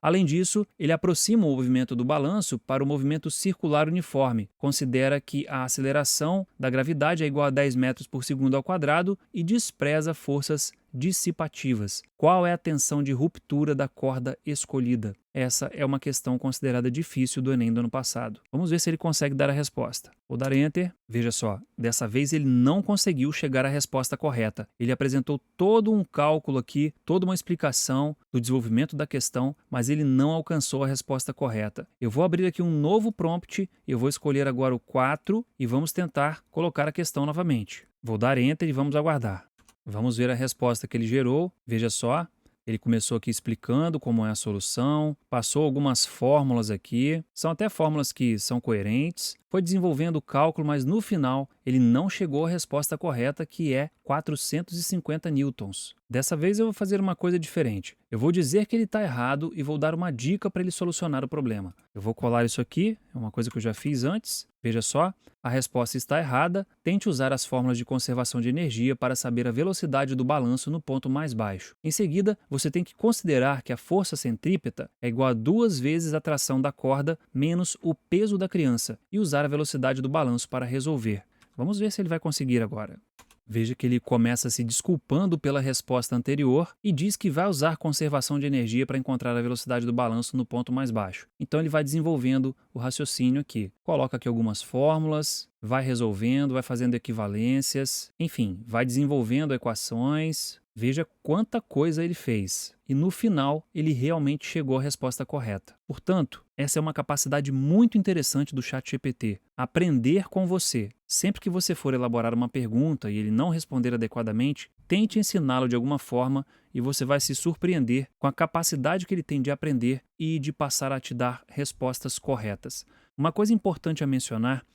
Além disso, ele aproxima o movimento do balanço para o movimento circular uniforme. Considera que a aceleração da gravidade é igual a 10 metros por segundo ao quadrado e despreza forças dissipativas. Qual é a tensão de ruptura da corda escolhida? Essa é uma questão considerada difícil do Enem do ano passado. Vamos ver se ele consegue dar a resposta. Vou dar Enter. Veja só, dessa vez ele não conseguiu chegar à resposta correta. Ele apresentou todo um cálculo aqui, toda uma explicação do desenvolvimento da questão, mas ele não alcançou a resposta correta. Eu vou abrir aqui um novo prompt, eu vou escolher agora o 4 e vamos tentar colocar a questão novamente. Vou dar Enter e vamos aguardar. Vamos ver a resposta que ele gerou. Veja só, ele começou aqui explicando como é a solução, passou algumas fórmulas aqui, são até fórmulas que são coerentes, foi desenvolvendo o cálculo, mas no final ele não chegou à resposta correta, que é 450 newtons. Dessa vez eu vou fazer uma coisa diferente. Eu vou dizer que ele está errado e vou dar uma dica para ele solucionar o problema. Eu vou colar isso aqui, é uma coisa que eu já fiz antes. Veja só, a resposta está errada. Tente usar as fórmulas de conservação de energia para saber a velocidade do balanço no ponto mais baixo. Em seguida, você tem que considerar que a força centrípeta é igual a 2 vezes a tração da corda menos o peso da criança e usar a velocidade do balanço para resolver. Vamos ver se ele vai conseguir agora. Veja que ele começa se desculpando pela resposta anterior e diz que vai usar conservação de energia para encontrar a velocidade do balanço no ponto mais baixo. Então ele vai desenvolvendo o raciocínio aqui. Coloca aqui algumas fórmulas, vai resolvendo, vai fazendo equivalências, enfim, vai desenvolvendo equações. Veja quanta coisa ele fez. E no final, ele realmente chegou à resposta correta. Portanto, essa é uma capacidade muito interessante do ChatGPT. Aprender com você. Sempre que você for elaborar uma pergunta e ele não responder adequadamente, tente ensiná-lo de alguma forma e você vai se surpreender com a capacidade que ele tem de aprender e de passar a te dar respostas corretas. Uma coisa importante a mencionar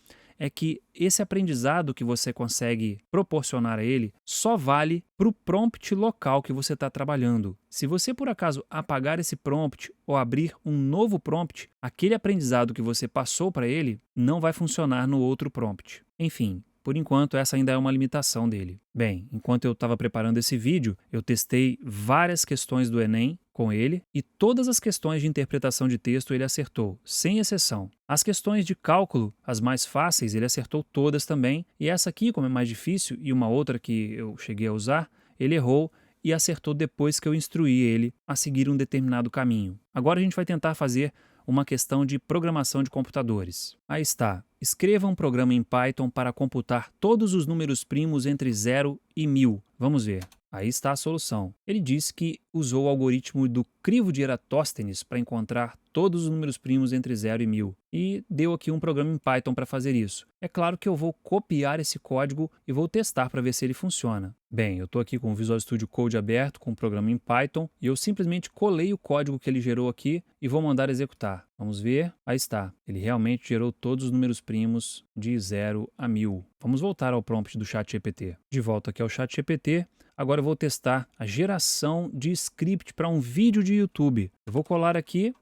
é que esse aprendizado que você consegue proporcionar a ele só vale para o prompt local que você está trabalhando. Se você, por acaso, apagar esse prompt ou abrir um novo prompt, aquele aprendizado que você passou para ele não vai funcionar no outro prompt. Enfim, por enquanto, essa ainda é uma limitação dele. Bem, enquanto eu estava preparando esse vídeo, eu testei várias questões do Enem com ele e todas as questões de interpretação de texto ele acertou, sem exceção. As questões de cálculo, as mais fáceis, ele acertou todas também. E essa aqui, como é mais difícil, e uma outra que eu cheguei a usar, ele errou e acertou depois que eu instruí ele a seguir um determinado caminho. Agora a gente vai tentar fazer uma questão de programação de computadores. Aí está. Escreva um programa em Python para computar todos os números primos entre 0 e 1000. Vamos ver. Aí está a solução. Ele diz que usou o algoritmo do crivo de Eratóstenes para encontrar todos os números primos entre 0 e 1000 e deu aqui um programa em Python para fazer isso. É claro que eu vou copiar esse código e vou testar para ver se ele funciona. Bem, eu estou aqui com o Visual Studio Code aberto, com o programa em Python, e eu simplesmente colei o código que ele gerou aqui e vou mandar executar. Vamos ver? Aí está. Ele realmente gerou todos os números primos de 0 a 1000. Vamos voltar ao prompt do ChatGPT. De volta aqui ao ChatGPT. Agora eu vou testar a geração de script para um vídeo de YouTube. Eu vou colar aqui.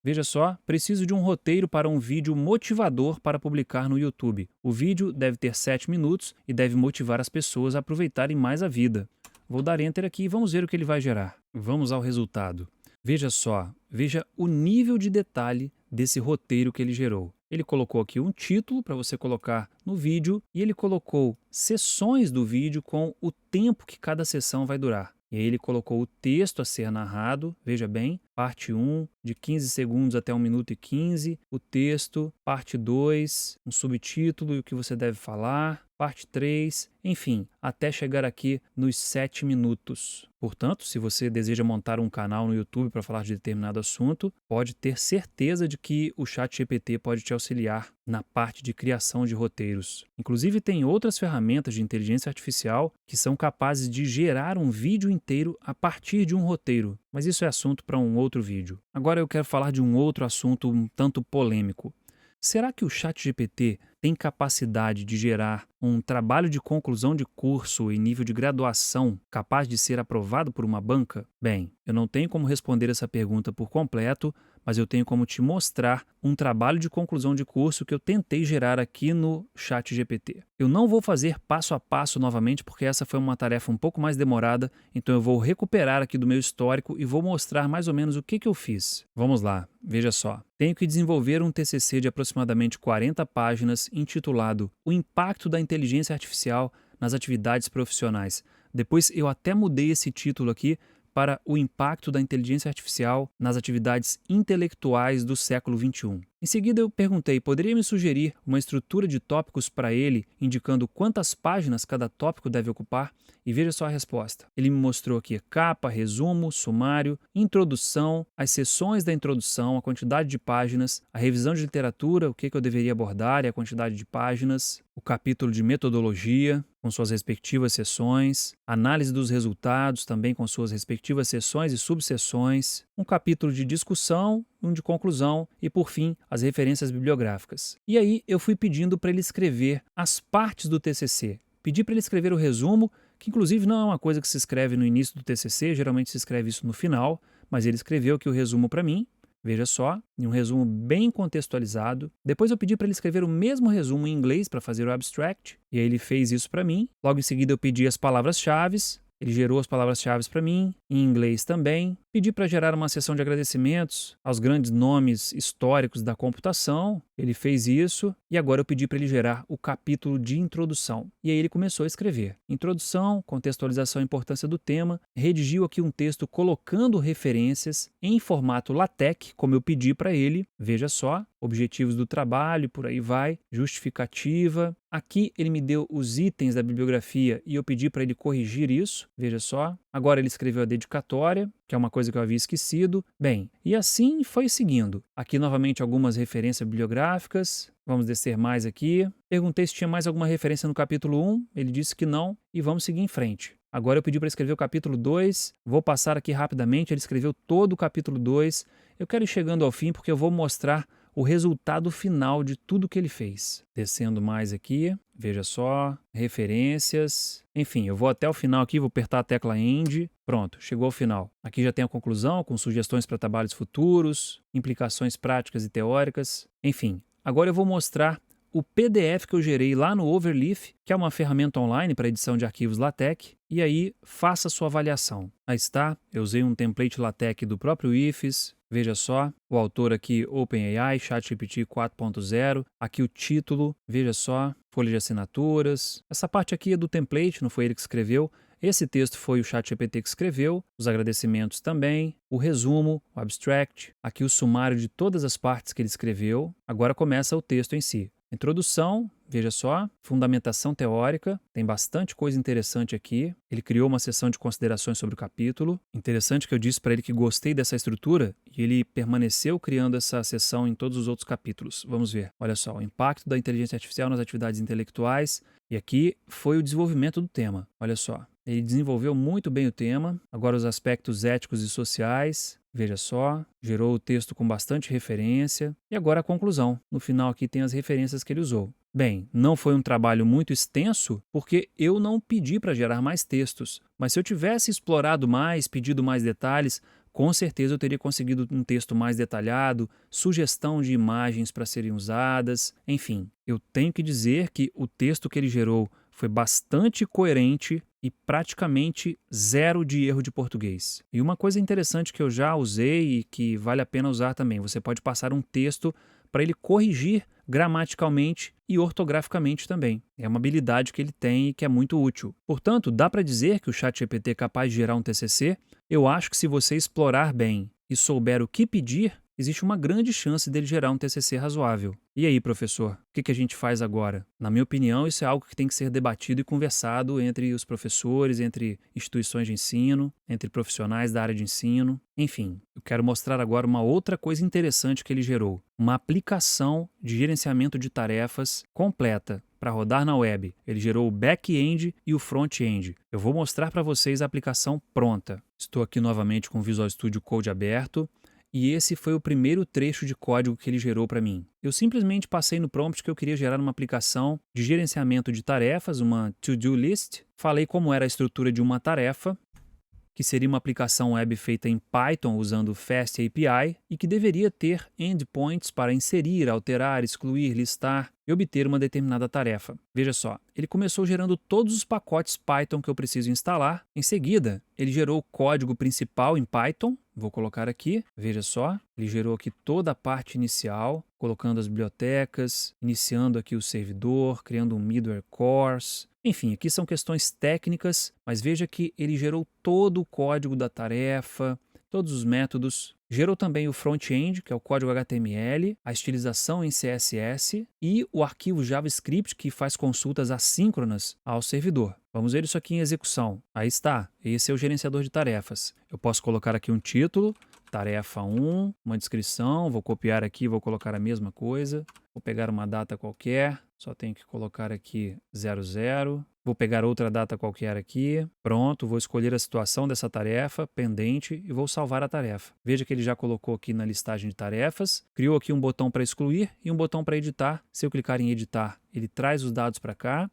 Veja só, preciso de um roteiro para um vídeo motivador para publicar no YouTube. O vídeo deve ter 7 minutos e deve motivar as pessoas a aproveitarem mais a vida. Vou dar Enter aqui e vamos ver o que ele vai gerar. Vamos ao resultado. Veja só, veja o nível de detalhe desse roteiro que ele gerou. Ele colocou aqui um título para você colocar no vídeo e ele colocou seções do vídeo com o tempo que cada sessão vai durar. E aí ele colocou o texto a ser narrado, veja bem, parte 1, de 15 segundos até 1 minuto e 15, o texto, parte 2, um subtítulo e o que você deve falar, parte 3, enfim, até chegar aqui nos 7 minutos. Portanto, se você deseja montar um canal no YouTube para falar de determinado assunto, pode ter certeza de que o ChatGPT pode te auxiliar na parte de criação de roteiros. Inclusive, tem outras ferramentas de inteligência artificial que são capazes de gerar um vídeo inteiro a partir de um roteiro, mas isso é assunto para um outro vídeo. Agora eu quero falar de um outro assunto um tanto polêmico. Será que o ChatGPT tem capacidade de gerar um trabalho de conclusão de curso em nível de graduação capaz de ser aprovado por uma banca? Bem, eu não tenho como responder essa pergunta por completo, mas eu tenho como te mostrar um trabalho de conclusão de curso que eu tentei gerar aqui no ChatGPT. Eu não vou fazer passo a passo novamente porque essa foi uma tarefa um pouco mais demorada, então eu vou recuperar aqui do meu histórico e vou mostrar mais ou menos o que eu fiz. Vamos lá, veja só. Tenho que desenvolver um TCC de aproximadamente 40 páginas intitulado O Impacto da Inteligência Artificial nas Atividades Profissionais. Depois eu até mudei esse título aqui para o impacto da inteligência artificial nas atividades intelectuais do século XXI. Em seguida eu perguntei, poderia me sugerir uma estrutura de tópicos para ele, indicando quantas páginas cada tópico deve ocupar? E veja só a resposta. Ele me mostrou aqui capa, resumo, sumário, introdução, as seções da introdução, a quantidade de páginas, a revisão de literatura, o que eu deveria abordar e a quantidade de páginas, o capítulo de metodologia, com suas respectivas seções, análise dos resultados, também com suas respectivas seções e subseções, um capítulo de discussão, um de conclusão e, por fim, as referências bibliográficas. E aí eu fui pedindo para ele escrever as partes do TCC. Pedi para ele escrever o resumo, que inclusive não é uma coisa que se escreve no início do TCC, geralmente se escreve isso no final, mas ele escreveu aqui o resumo para mim. Veja só, em um resumo bem contextualizado. Depois eu pedi para ele escrever o mesmo resumo em inglês para fazer o abstract, e aí ele fez isso para mim. Logo em seguida eu pedi as palavras-chave, ele gerou as palavras-chave para mim, em inglês também. Pedi para gerar uma sessão de agradecimentos aos grandes nomes históricos da computação, ele fez isso, e agora eu pedi para ele gerar o capítulo de introdução. E aí ele começou a escrever. Introdução, contextualização e importância do tema, redigiu aqui um texto colocando referências em formato LaTeX, como eu pedi para ele, veja só, objetivos do trabalho, por aí vai, justificativa. Aqui ele me deu os itens da bibliografia e eu pedi para ele corrigir isso, veja só. Agora ele escreveu a dedicatória, que é uma coisa que eu havia esquecido. Bem, e assim foi seguindo. Aqui novamente algumas referências bibliográficas. Vamos descer mais aqui. Perguntei se tinha mais alguma referência no capítulo 1, ele disse que não, e vamos seguir em frente. Agora eu pedi para escrever o capítulo 2, vou passar aqui rapidamente, ele escreveu todo o capítulo 2. Eu quero ir chegando ao fim porque eu vou mostrar o resultado final de tudo que ele fez. Descendo mais aqui, veja só, referências, enfim, eu vou até o final aqui, vou apertar a tecla End, pronto, chegou ao final. Aqui já tem a conclusão com sugestões para trabalhos futuros, implicações práticas e teóricas, enfim. Agora eu vou mostrar o PDF que eu gerei lá no Overleaf, que é uma ferramenta online para edição de arquivos LaTeX, e aí faça sua avaliação. Aí está, eu usei um template LaTeX do próprio IFES, veja só, o autor aqui OpenAI, ChatGPT 4.0, aqui o título, veja só, folha de assinaturas, essa parte aqui é do template, não foi ele que escreveu, esse texto foi o ChatGPT que escreveu, os agradecimentos também, o resumo, o abstract, aqui o sumário de todas as partes que ele escreveu, agora começa o texto em si. Introdução, veja só, fundamentação teórica, tem bastante coisa interessante aqui. Ele criou uma seção de considerações sobre o capítulo. Interessante que eu disse para ele que gostei dessa estrutura e ele permaneceu criando essa seção em todos os outros capítulos. Vamos ver. Olha só, o impacto da inteligência artificial nas atividades intelectuais. E aqui foi o desenvolvimento do tema. Olha só, ele desenvolveu muito bem o tema. Agora os aspectos éticos e sociais. Veja só, gerou o texto com bastante referência. E agora a conclusão. No final aqui tem as referências que ele usou. Bem, não foi um trabalho muito extenso, porque eu não pedi para gerar mais textos. Mas se eu tivesse explorado mais, pedido mais detalhes, com certeza eu teria conseguido um texto mais detalhado, sugestão de imagens para serem usadas. Enfim, eu tenho que dizer que o texto que ele gerou foi bastante coerente e praticamente zero de erro de português. E uma coisa interessante que eu já usei e que vale a pena usar também, você pode passar um texto para ele corrigir gramaticalmente e ortograficamente também. É uma habilidade que ele tem e que é muito útil. Portanto, dá para dizer que o ChatGPT é capaz de gerar um TCC? Eu acho que se você explorar bem e souber o que pedir, existe uma grande chance dele gerar um TCC razoável. E aí, professor, o que a gente faz agora? Na minha opinião, isso é algo que tem que ser debatido e conversado entre os professores, entre instituições de ensino, entre profissionais da área de ensino. Enfim, eu quero mostrar agora uma outra coisa interessante que ele gerou. Uma aplicação de gerenciamento de tarefas completa para rodar na web. Ele gerou o back-end e o front-end. Eu vou mostrar para vocês a aplicação pronta. Estou aqui novamente com o Visual Studio Code aberto. E esse foi o primeiro trecho de código que ele gerou para mim. Eu simplesmente passei no prompt que eu queria gerar uma aplicação de gerenciamento de tarefas, uma to-do list. Falei como era a estrutura de uma tarefa, que seria uma aplicação web feita em Python usando Fast API e que deveria ter endpoints para inserir, alterar, excluir, listar e obter uma determinada tarefa. Veja só, ele começou gerando todos os pacotes Python que eu preciso instalar. Em seguida, ele gerou o código principal em Python. Vou colocar aqui, veja só, ele gerou aqui toda a parte inicial, colocando as bibliotecas, iniciando aqui o servidor, criando um middleware course. Enfim, aqui são questões técnicas, mas veja que ele gerou todo o código da tarefa, todos os métodos. Gerou também o front-end, que é o código HTML, a estilização em CSS e o arquivo JavaScript que faz consultas assíncronas ao servidor. Vamos ver isso aqui em execução. Aí está, esse é o gerenciador de tarefas. Eu posso colocar aqui um título, tarefa 1, uma descrição, vou copiar aqui, vou colocar a mesma coisa. Vou pegar uma data qualquer, só tenho que colocar aqui 00. Vou pegar outra data qualquer aqui. Pronto, vou escolher a situação dessa tarefa, pendente, e vou salvar a tarefa. Veja que ele já colocou aqui na listagem de tarefas, criou aqui um botão para excluir e um botão para editar. Se eu clicar em editar, ele traz os dados para cá.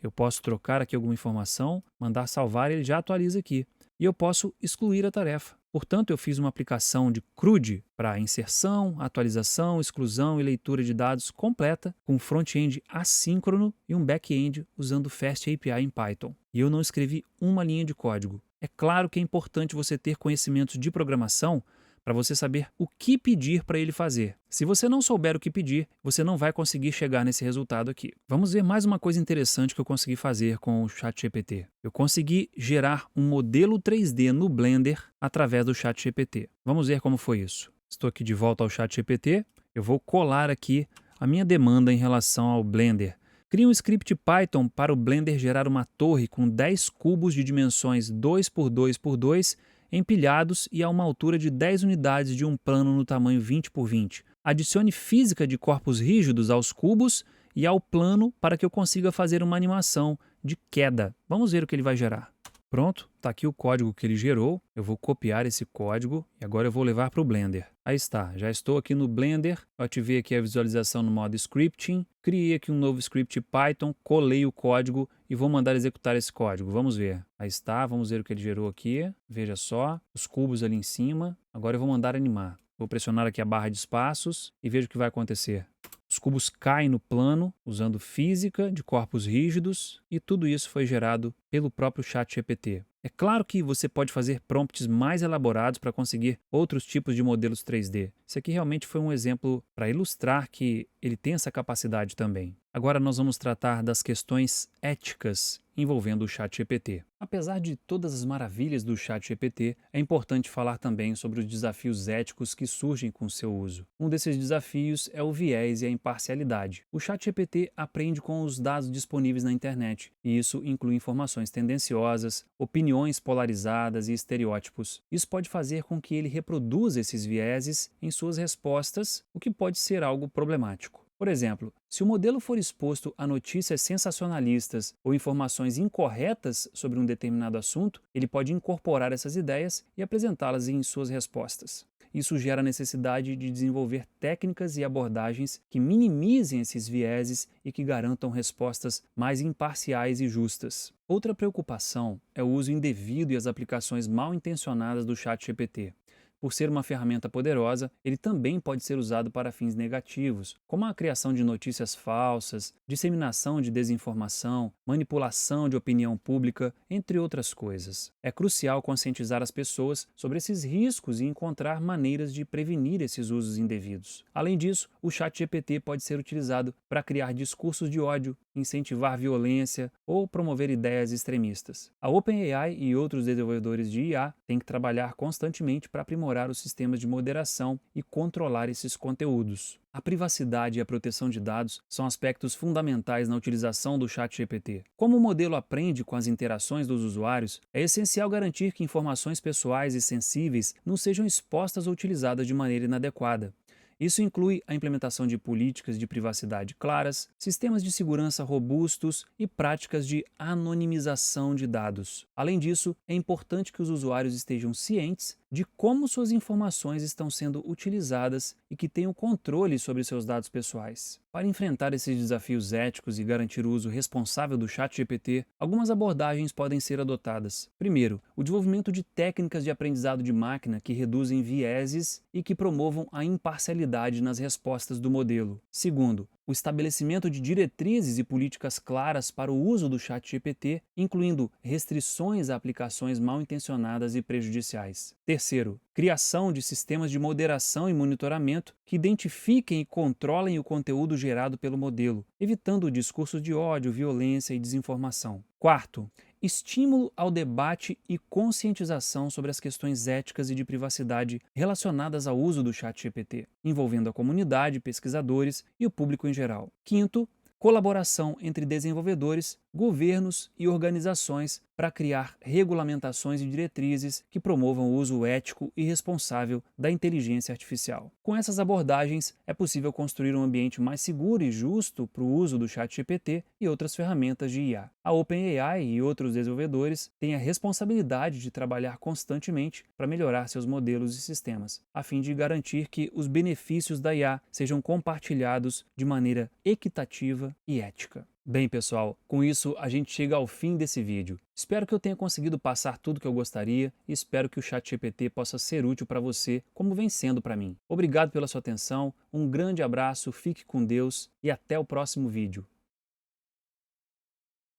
Eu posso trocar aqui alguma informação, mandar salvar e ele já atualiza aqui. E eu posso excluir a tarefa. Portanto, eu fiz uma aplicação de CRUD para inserção, atualização, exclusão e leitura de dados completa, com front-end assíncrono e um back-end usando Fast API em Python. E eu não escrevi uma linha de código. É claro que é importante você ter conhecimentos de programação para você saber o que pedir para ele fazer. Se você não souber o que pedir, você não vai conseguir chegar nesse resultado aqui. Vamos ver mais uma coisa interessante que eu consegui fazer com o ChatGPT. Eu consegui gerar um modelo 3D no Blender através do ChatGPT. Vamos ver como foi isso. Estou aqui de volta ao ChatGPT. Eu vou colar aqui a minha demanda em relação ao Blender. Crie um script Python para o Blender gerar uma torre com 10 cubos de dimensões 2 por 2 por 2 empilhados e a uma altura de 10 unidades de um plano no tamanho 20 por 20. Adicione física de corpos rígidos aos cubos e ao plano para que eu consiga fazer uma animação de queda. Vamos ver o que ele vai gerar. Pronto, está aqui o código que ele gerou. Eu vou copiar esse código e agora eu vou levar para o Blender. Aí está, já estou aqui no Blender, eu ativei aqui a visualização no modo Scripting, criei aqui um novo script Python, colei o código e vou mandar executar esse código. Vamos ver. Aí está, vamos ver o que ele gerou aqui. Veja só, os cubos ali em cima. Agora eu vou mandar animar. Vou pressionar aqui a barra de espaços e veja o que vai acontecer. Os cubos caem no plano usando física de corpos rígidos e tudo isso foi gerado pelo próprio ChatGPT. É claro que você pode fazer prompts mais elaborados para conseguir outros tipos de modelos 3D. Esse aqui realmente foi um exemplo para ilustrar que ele tem essa capacidade também. Agora nós vamos tratar das questões éticas envolvendo o ChatGPT. Apesar de todas as maravilhas do ChatGPT, é importante falar também sobre os desafios éticos que surgem com seu uso. Um desses desafios é o viés e a imparcialidade. O ChatGPT aprende com os dados disponíveis na internet, e isso inclui informações tendenciosas, opiniões polarizadas e estereótipos. Isso pode fazer com que ele reproduza esses vieses em suas respostas, o que pode ser algo problemático. Por exemplo, se o modelo for exposto a notícias sensacionalistas ou informações incorretas sobre um determinado assunto, ele pode incorporar essas ideias e apresentá-las em suas respostas. Isso gera a necessidade de desenvolver técnicas e abordagens que minimizem esses vieses e que garantam respostas mais imparciais e justas. Outra preocupação é o uso indevido e as aplicações mal intencionadas do ChatGPT. Por ser uma ferramenta poderosa, ele também pode ser usado para fins negativos, como a criação de notícias falsas, disseminação de desinformação, manipulação de opinião pública, entre outras coisas. É crucial conscientizar as pessoas sobre esses riscos e encontrar maneiras de prevenir esses usos indevidos. Além disso, o ChatGPT pode ser utilizado para criar discursos de ódio, incentivar violência ou promover ideias extremistas. A OpenAI e outros desenvolvedores de IA têm que trabalhar constantemente para aprimorar os sistemas de moderação e controlar esses conteúdos. A privacidade e a proteção de dados são aspectos fundamentais na utilização do ChatGPT. Como o modelo aprende com as interações dos usuários, é essencial garantir que informações pessoais e sensíveis não sejam expostas ou utilizadas de maneira inadequada. Isso inclui a implementação de políticas de privacidade claras, sistemas de segurança robustos e práticas de anonimização de dados. Além disso, é importante que os usuários estejam cientes de como suas informações estão sendo utilizadas e que tenham controle sobre seus dados pessoais. Para enfrentar esses desafios éticos e garantir o uso responsável do ChatGPT, algumas abordagens podem ser adotadas. Primeiro, o desenvolvimento de técnicas de aprendizado de máquina que reduzem vieses e que promovam a imparcialidade nas respostas do modelo. Segundo, o estabelecimento de diretrizes e políticas claras para o uso do ChatGPT, incluindo restrições a aplicações mal intencionadas e prejudiciais. Terceiro, criação de sistemas de moderação e monitoramento que identifiquem e controlem o conteúdo gerado pelo modelo, evitando discursos de ódio, violência e desinformação. Quarto, estímulo ao debate e conscientização sobre as questões éticas e de privacidade relacionadas ao uso do ChatGPT, envolvendo a comunidade, pesquisadores e o público em geral. Quinto, colaboração entre desenvolvedores, governos e organizações para criar regulamentações e diretrizes que promovam o uso ético e responsável da inteligência artificial. Com essas abordagens, é possível construir um ambiente mais seguro e justo para o uso do ChatGPT e outras ferramentas de IA. A OpenAI e outros desenvolvedores têm a responsabilidade de trabalhar constantemente para melhorar seus modelos e sistemas, a fim de garantir que os benefícios da IA sejam compartilhados de maneira equitativa e ética. Bem, pessoal, com isso a gente chega ao fim desse vídeo. Espero que eu tenha conseguido passar tudo o que eu gostaria e espero que o ChatGPT possa ser útil para você, como vem sendo para mim. Obrigado pela sua atenção, um grande abraço, fique com Deus e até o próximo vídeo.